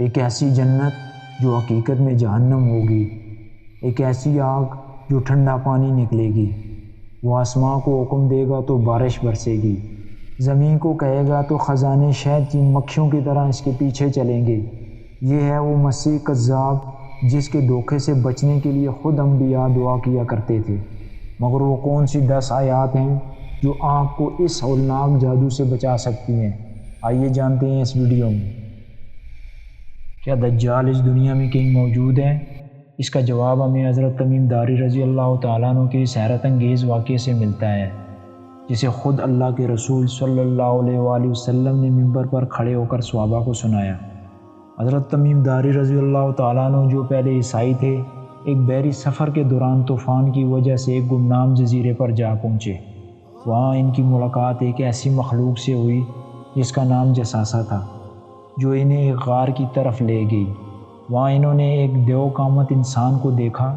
ایک ایسی جنت جو حقیقت میں جہنم ہوگی، ایک ایسی آگ جو ٹھنڈا پانی نکلے گی۔ وہ آسمان کو حکم دے گا تو بارش برسے گی، زمین کو کہے گا تو خزانے شہد کی مکھیوں کی طرح اس کے پیچھے چلیں گے۔ یہ ہے وہ مسیح کذاب جس کے دھوکے سے بچنے کے لیے خود انبیاء دعا کیا کرتے تھے، مگر وہ کون سی 10 آیات ہیں جو آپ کو اس ہولناک جادو سے بچا سکتی ہیں؟ آئیے جانتے ہیں اس ویڈیو میں۔ کیا دجال اس دنیا میں کہیں موجود ہے؟ اس کا جواب ہمیں حضرت تمیم داری رضی اللہ تعالیٰ عنہ کے اس حیرت انگیز واقعے سے ملتا ہے، جسے خود اللہ کے رسول صلی اللہ علیہ وآلہ وسلم نے منبر پر کھڑے ہو کر صحابہ کو سنایا۔ حضرت تمیم داری رضی اللہ تعالیٰ عنہ جو پہلے عیسائی تھے، ایک بحری سفر کے دوران طوفان کی وجہ سے ایک گمنام جزیرے پر جا پہنچے۔ وہاں ان کی ملاقات ایک ایسی مخلوق سے ہوئی جس کا نام جساسہ تھا، جو انہیں ایک غار کی طرف لے گئی۔ وہاں انہوں نے ایک دیو قامت انسان کو دیکھا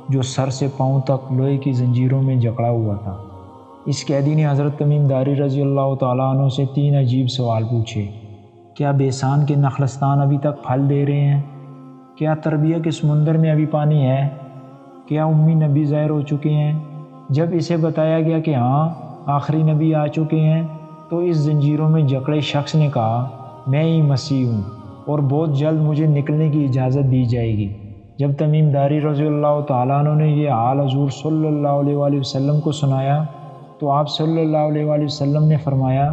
جو سر سے پاؤں تک لوہے کی زنجیروں میں جکڑا ہوا تھا۔ اس قیدی نے حضرت تمیم داری رضی اللہ تعالیٰ عنہ سے 3 عجیب سوال پوچھے۔ کیا بیسان کے نخلستان ابھی تک پھل دے رہے ہیں؟ کیا تربیہ کے سمندر میں ابھی پانی ہے؟ کیا امی نبی ظاہر ہو چکے ہیں؟ جب اسے بتایا گیا کہ ہاں آخری نبی آ چکے ہیں، تو اس زنجیروں میں جکڑے شخص نے کہا، میں ہی مسیح ہوں اور بہت جلد مجھے نکلنے کی اجازت دی جائے گی۔ جب تمیم داری رضی اللہ تعالیٰ عنہ نے یہ حال حضور صلی اللہ علیہ وآلہ وسلم کو سنایا تو آپ صلی اللہ علیہ وآلہ وسلم نے فرمایا،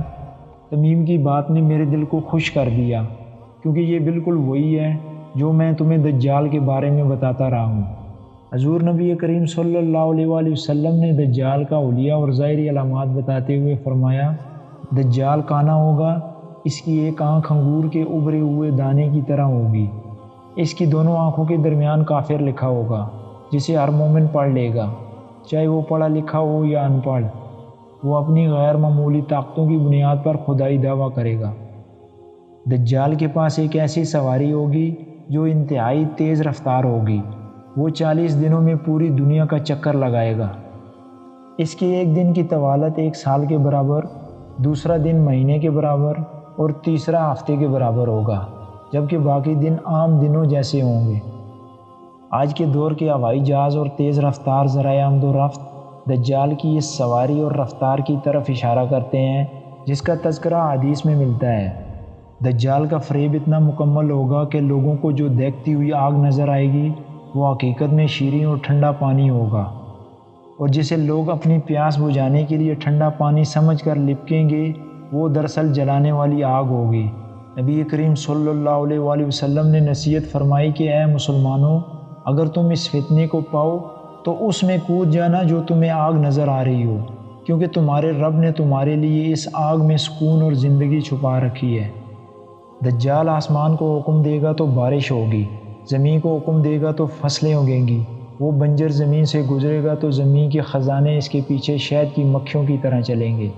تمیم کی بات نے میرے دل کو خوش کر دیا، کیونکہ یہ بالکل وہی ہے جو میں تمہیں دجال کے بارے میں بتاتا رہا ہوں۔ حضور نبی کریم صلی اللہ علیہ وآلہ وسلم نے دجال کا حلیہ اور ظاہری علامات بتاتے ہوئے فرمایا، دجال کانا ہوگا، اس کی ایک آنکھ انگور کے ابھرے ہوئے دانے کی طرح ہوگی، اس کی دونوں آنکھوں کے درمیان کافر لکھا ہوگا جسے ہر مومن پڑھ لے گا، چاہے وہ پڑھا لکھا ہو یا ان پڑھ۔ وہ اپنی غیر معمولی طاقتوں کی بنیاد پر خدائی دعویٰ کرے گا۔ دجال کے پاس ایک ایسی سواری ہوگی جو انتہائی تیز رفتار ہوگی۔ وہ 40 دنوں میں پوری دنیا کا چکر لگائے گا۔ اس کی ایک دن کی طوالت 1 سال کے برابر، دوسرا دن مہینے کے برابر اور تیسرا ہفتے کے برابر ہوگا، جبکہ باقی دن عام دنوں جیسے ہوں گے۔ آج کے دور کے ہوائی جہاز اور تیز رفتار ذرائع آمد و رفت دجال کی اس سواری اور رفتار کی طرف اشارہ کرتے ہیں جس کا تذکرہ حدیث میں ملتا ہے۔ دجال کا فریب اتنا مکمل ہوگا کہ لوگوں کو جو دیکھتی ہوئی آگ نظر آئے گی وہ حقیقت میں شیریں اور ٹھنڈا پانی ہوگا، اور جسے لوگ اپنی پیاس بجھانے کے لیے ٹھنڈا پانی سمجھ کر لپکیں گے وہ دراصل جلانے والی آگ ہوگی۔ نبی کریم صلی اللہ علیہ وآلہ وسلم نے نصیحت فرمائی کہ اے مسلمانوں، اگر تم اس فتنے کو پاؤ تو اس میں کود جانا جو تمہیں آگ نظر آ رہی ہو، کیونکہ تمہارے رب نے تمہارے لیے اس آگ میں سکون اور زندگی چھپا رکھی ہے۔ دجال آسمان کو حکم دے گا تو بارش ہوگی، زمین کو حکم دے گا تو فصلیں اگیں گی، وہ بنجر زمین سے گزرے گا تو زمین کے خزانے اس کے پیچھے شہد کی مکھیوں کی طرح چلیں گے۔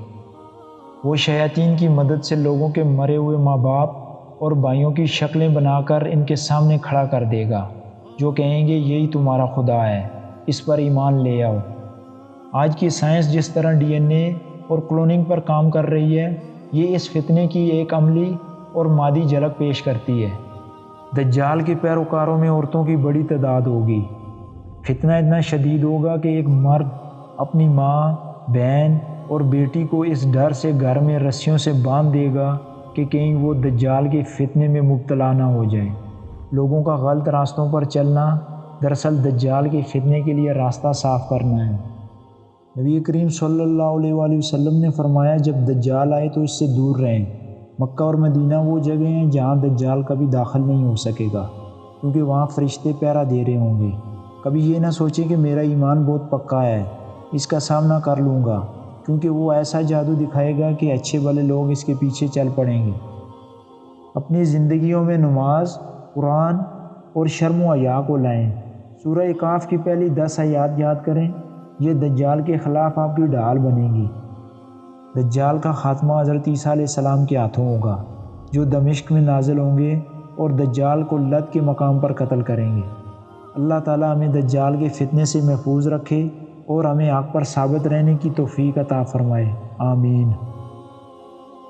وہ شیاطین کی مدد سے لوگوں کے مرے ہوئے ماں باپ اور بھائیوں کی شکلیں بنا کر ان کے سامنے کھڑا کر دے گا، جو کہیں گے یہی تمہارا خدا ہے، اس پر ایمان لے آؤ۔ آج کی سائنس جس طرح DNA اور کلوننگ پر کام کر رہی ہے، یہ اس فتنے کی ایک عملی اور مادی جھلک پیش کرتی ہے۔ دجال کے پیروکاروں میں عورتوں کی بڑی تعداد ہوگی۔ فتنہ اتنا شدید ہوگا کہ ایک مرد اپنی ماں، بہن اور بیٹی کو اس ڈر سے گھر میں رسیوں سے باندھ دے گا کہ کہیں وہ دجال کے فتنے میں مبتلا نہ ہو جائیں۔ لوگوں کا غلط راستوں پر چلنا دراصل دجال کے فتنے کے لیے راستہ صاف کرنا ہے۔ نبی کریم صلی اللہ علیہ وآلہ وسلم نے فرمایا، جب دجال آئے تو اس سے دور رہیں۔ مکہ اور مدینہ وہ جگہ ہیں جہاں دجال کبھی داخل نہیں ہو سکے گا، کیونکہ وہاں فرشتے پہرا دے رہے ہوں گے۔ کبھی یہ نہ سوچیں کہ میرا ایمان بہت پکا ہے، اس کا سامنا کر لوں گا، کیونکہ وہ ایسا جادو دکھائے گا کہ اچھے بھلے لوگ اس کے پیچھے چل پڑیں گے۔ اپنی زندگیوں میں نماز، قرآن اور شرم و حیا کو لائیں۔ سورہ کہف کی پہلی 10 آیات یاد کریں، یہ دجال کے خلاف آپ کی ڈھال بنے گی۔ دجال کا خاتمہ حضرت عیسیٰ علیہ السلام کے ہاتھوں ہوگا، جو دمشق میں نازل ہوں گے اور دجال کو لد کے مقام پر قتل کریں گے۔ اللہ تعالیٰ ہمیں دجال کے فتنے سے محفوظ رکھے اور ہمیں حق پر ثابت رہنے کی توفیق عطا فرمائے، آمین۔